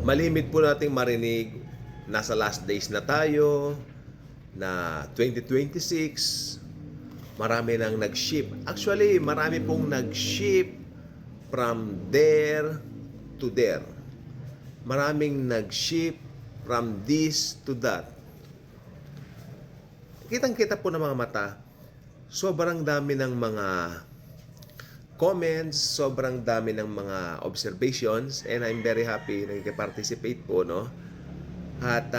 Malimit po nating marinig, nasa last days na tayo, na 2026, marami nang nag-ship. Actually, marami pong nag-ship from there to there. Maraming nag-ship from this to that. Kitang-kita po ng mga mata, sobrang dami ng mga comments, sobrang dami ng mga observations, and I'm very happy na nagka-participate po, no? At,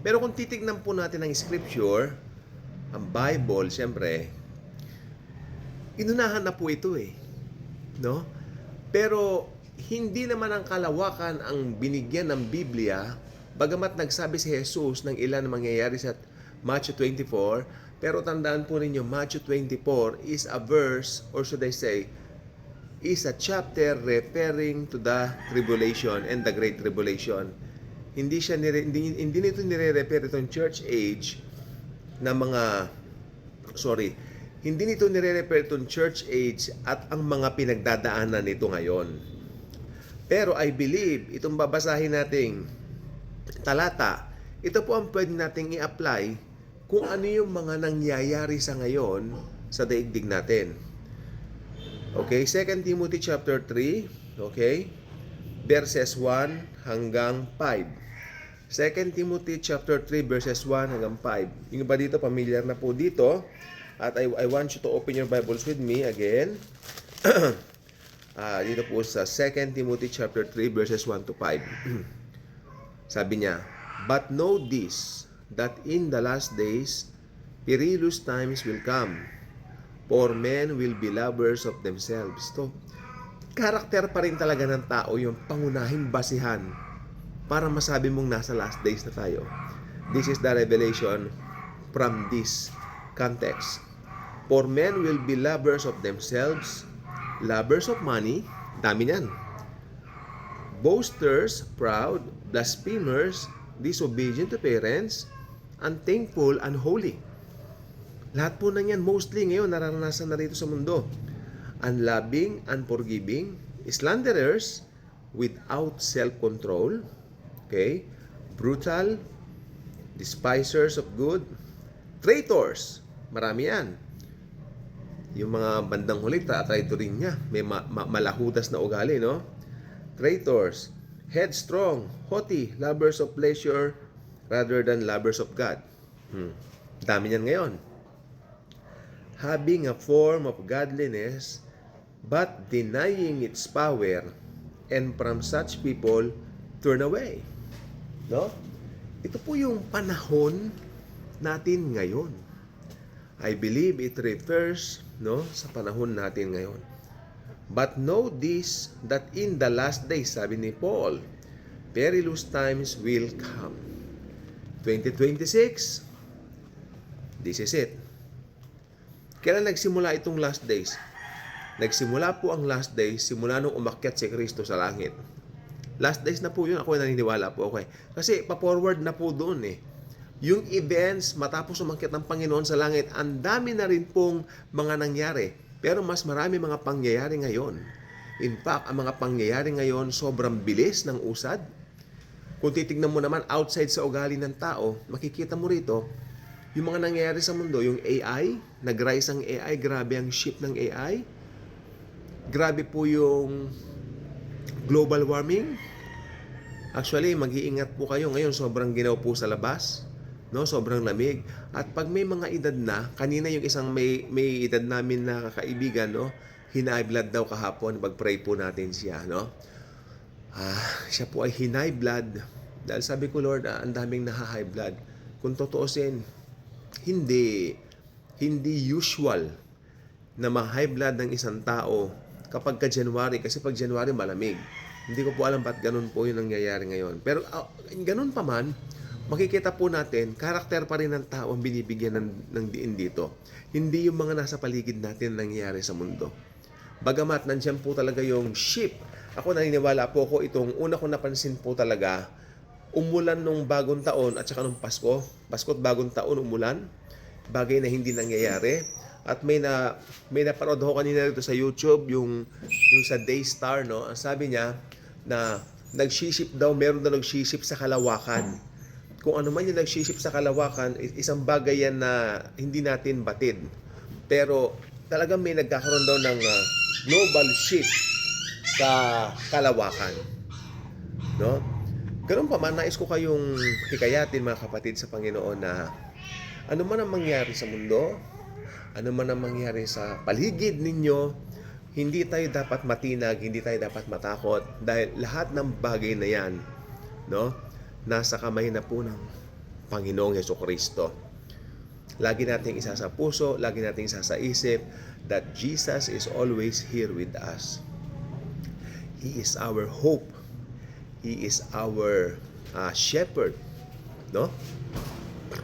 pero kung titignan po natin ang scripture, ang Bible, siyempre, inunahan na po ito no? Pero, hindi naman ang kalawakan ang binigyan ng Biblia, bagamat nagsabi si Jesus ng ilan na mangyayari sa Matthew 24, pero tandaan po ninyo, Matthew 24 is a verse, or should I say, is a chapter referring to the tribulation and the great tribulation. Hindi nito nire-refer itong church age na hindi nito nire-refer itong church age at ang mga pinagdadaanan nito ngayon. Pero I believe, itong babasahin nating talata, ito po ang pwede nating i-apply kung ano yung mga nangyayari sa ngayon sa daigdig natin. Okay, 2 Timothy chapter 3, okay? Verses 1 hanggang 5. 2 Timothy chapter 3 verses 1 hanggang 5. Yung iba dito familiar na po dito, at I want you to open your Bibles with me again. Dito po sa 2 Timothy chapter 3 verses 1 to 5. Sabi niya, "But know this, that in the last days perilous times will come, for men will be lovers of themselves." To, karakter pa rin talaga ng tao yung pangunahing basihan para masabi mong nasa last days na tayo. This is the revelation from this context. For men will be lovers of themselves, lovers of money, dami niyan, boasters, proud, blasphemers, disobedient to parents, unthankful, unholy. Lahat po na yan, mostly ngayon, nararanasan na rito sa mundo. Unloving, unforgiving, slanderers, without self-control, okay, brutal, despisers of good, traitors, marami yan. Yung mga bandang huli, traitorin niya. May malahudas na ugali, no? Traitors, headstrong, haughty, lovers of pleasure rather than lovers of God. Dami niyan ngayon. Having a form of godliness, but denying its power, and from such people, turn away. No? Ito po yung panahon natin ngayon. I believe it refers, no, sa panahon natin ngayon. But know this, that in the last days, sabi ni Paul, perilous times will come. 2026, this is it. Kailan nagsimula itong last days? Nagsimula po ang last days, simula nung umakyat si Kristo sa langit. Last days na po yun, ako naniniwala po, okay. Kasi pa-forward na po doon Yung events, matapos umakyat ng Panginoon sa langit, ang dami na rin pong mga nangyari. Pero mas marami mga pangyayari ngayon. In fact, ang mga pangyayari ngayon, sobrang bilis ng usad. Kung titignan mo naman outside sa ugali ng tao, makikita mo rito, yung mga nangyayari sa mundo, yung AI, nag-rise ang AI, grabe ang shift ng AI. Grabe po yung global warming. Actually, mag-iingat po kayo ngayon, sobrang ginaw po sa labas. No, sobrang lamig. At pag may mga edad na, kanina yung isang may edad namin na kaibigan, no, high blood daw kahapon, pag-pray po natin siya, no. Siya po ay high blood. Dahil sabi ko, Lord, ang daming high blood. Kung totoosin, hindi usual na ma-high blood ng isang tao kapag ka-January, kasi pag January malamig. Hindi ko po alam ba't ganun po yung nangyayari ngayon. Pero ganun pa man, makikita po natin, karakter pa rin ng tao ang binibigyan ng diin dito. Hindi yung mga nasa paligid natin nangyayari sa mundo. Bagamat nandiyan po talaga yung ship. Ako naniniwala po ako itong una ko napansin po talaga, umulan nung bagong taon at saka nung Pasko. Pasko at bagong taon umulan. Bagay na hindi nangyayari. At may napanood ako kanina dito sa YouTube, yung sa Daystar, no? Ang sabi niya na nagsiship daw, meron daw nagsiship sa kalawakan. Kung ano man yung nagsiship sa kalawakan, isang bagay yan na hindi natin batid. Pero talagang may nagkakaroon daw ng global ship sa kalawakan. No? Ganun pa man, nais ko kayong hikayatin mga kapatid sa Panginoon na ano man ang mangyari sa mundo, ano man ang mangyari sa paligid ninyo, hindi tayo dapat matinag, hindi tayo dapat matakot dahil lahat ng bagay na yan, no, nasa kamay na po ng Panginoong Hesukristo. Lagi nating isa sa puso, lagi nating isa sa isip that Jesus is always here with us. He is our hope. He is our shepherd, no?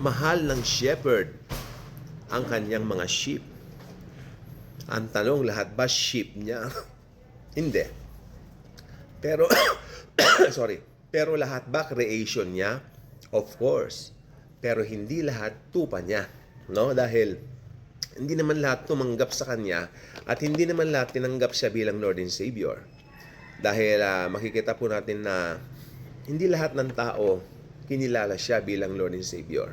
Mahal ng shepherd ang kanyang mga sheep. Ang tanong, lahat ba sheep niya? Hindi. Pero pero lahat ba creation niya? Of course. Pero hindi lahat tupa niya, no? Dahil hindi naman lahat tumanggap sa kanya at hindi naman lahat tinanggap siya bilang Lord and Savior. Dahil makikita po natin na hindi lahat ng tao kinilala siya bilang Lord and Savior.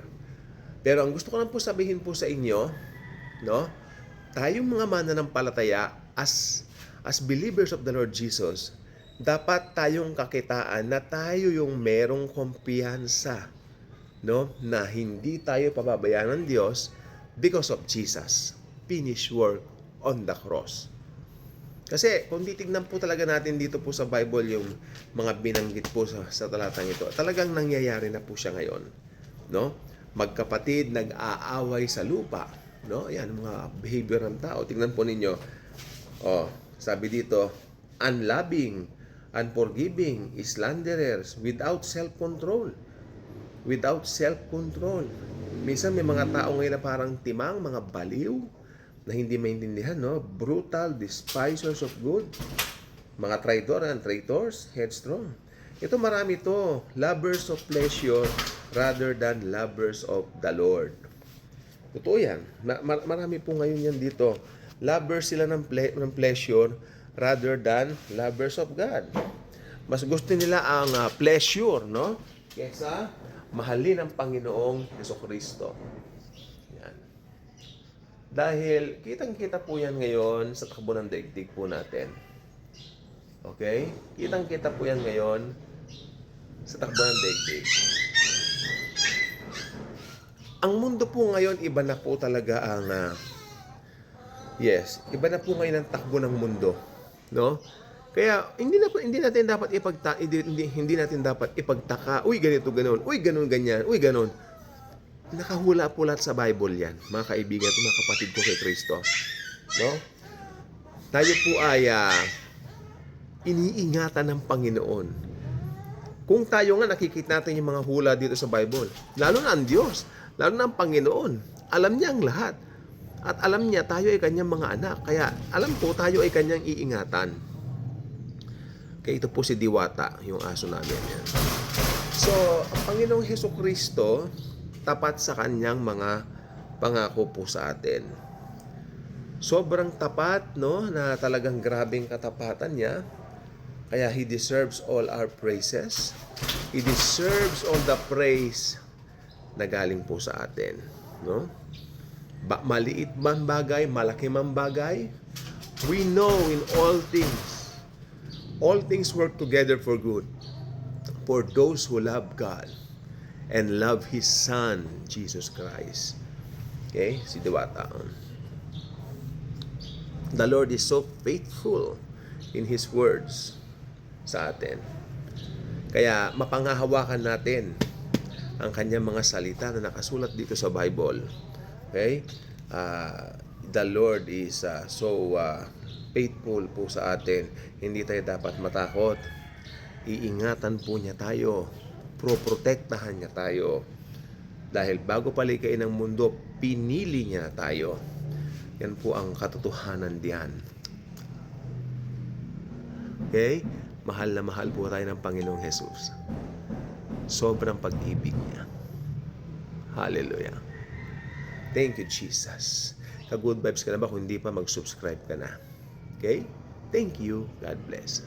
Pero ang gusto ko lang po sabihin po sa inyo, no? Tayong mga mananampalataya as believers of the Lord Jesus, dapat tayong kakitaan na tayo yung merong kumpiyansa, no? Na hindi tayo pababayaan ng Diyos because of Jesus' finished work on the cross. Kasi kung titignan po talaga natin dito po sa Bible yung mga binanggit po sa talatang ito, talagang nangyayari na po siya ngayon, no? Magkapatid nag-aaway sa lupa, no? Ayan, mga behavior ng tao. Tingnan po ninyo. Sabi dito, unloving, unforgiving, slanderers, without self-control. Without self-control. Minsan may mga tao ngayon na parang timang, mga baliw, na hindi maintindihan, no? Brutal, despisers of good, mga traitor and traitors, headstrong. Ito marami to, lovers of pleasure rather than lovers of the Lord. Totoo yan. Marami po ngayon yan dito. Lovers sila ng pleasure rather than lovers of God. Mas gusto nila ang pleasure, no? Kesa mahalin ang Panginoong Hesukristo. Dahil kitang-kita po yan ngayon sa takbo ng daigdig po natin. Okay? Kitang-kita po yan ngayon sa takbo ng daigdig. Ang mundo po ngayon, iba na po talaga ang iba na po ngayon ang takbo ng mundo, no? Kaya hindi natin dapat ipagtaka, uy ganito ganoon, uy ganoon ganyan, uy ganoon. Nakahula po lahat sa Bible yan, mga kaibigan at mga kapatid ko kay Kristo. No? Tayo po ay iniingatan ng Panginoon. Kung tayo nga nakikita natin yung mga hula dito sa Bible, lalo na ang Diyos, lalo na ang Panginoon, alam niya ang lahat. At alam niya tayo ay kanyang mga anak. Kaya alam po tayo ay kanyang iingatan. Kaya ito po si Diwata, yung aso namin. Yan. So, ang Panginoong Hesukristo, tapat sa kanyang mga pangako po sa atin. Sobrang tapat, no, na talagang grabing katapatan niya. Kaya He deserves all our praises. He deserves all the praise na galing po sa atin, no? Maliit man bagay, malaki man bagay, we know in all things work together for good for those who love God and love His Son, Jesus Christ. Okay? Si Diwata. The Lord is so faithful in His words sa atin. Kaya mapangahawakan natin ang kanyang mga salita na nakasulat dito sa Bible. Okay? The Lord is so faithful po sa atin. Hindi tayo dapat matakot. Iingatan po niya tayo. Proprotektahan niya tayo. Dahil bago palikain ng mundo, pinili niya tayo. Yan po ang katotohanan diyan. Okay? Mahal na mahal po tayo ng Panginoong Jesus. Sobrang pag-ibig niya. Hallelujah. Thank you, Jesus. Ka-good vibes ka na ba? Kung hindi pa, mag-subscribe ka na. Okay? Thank you. God bless.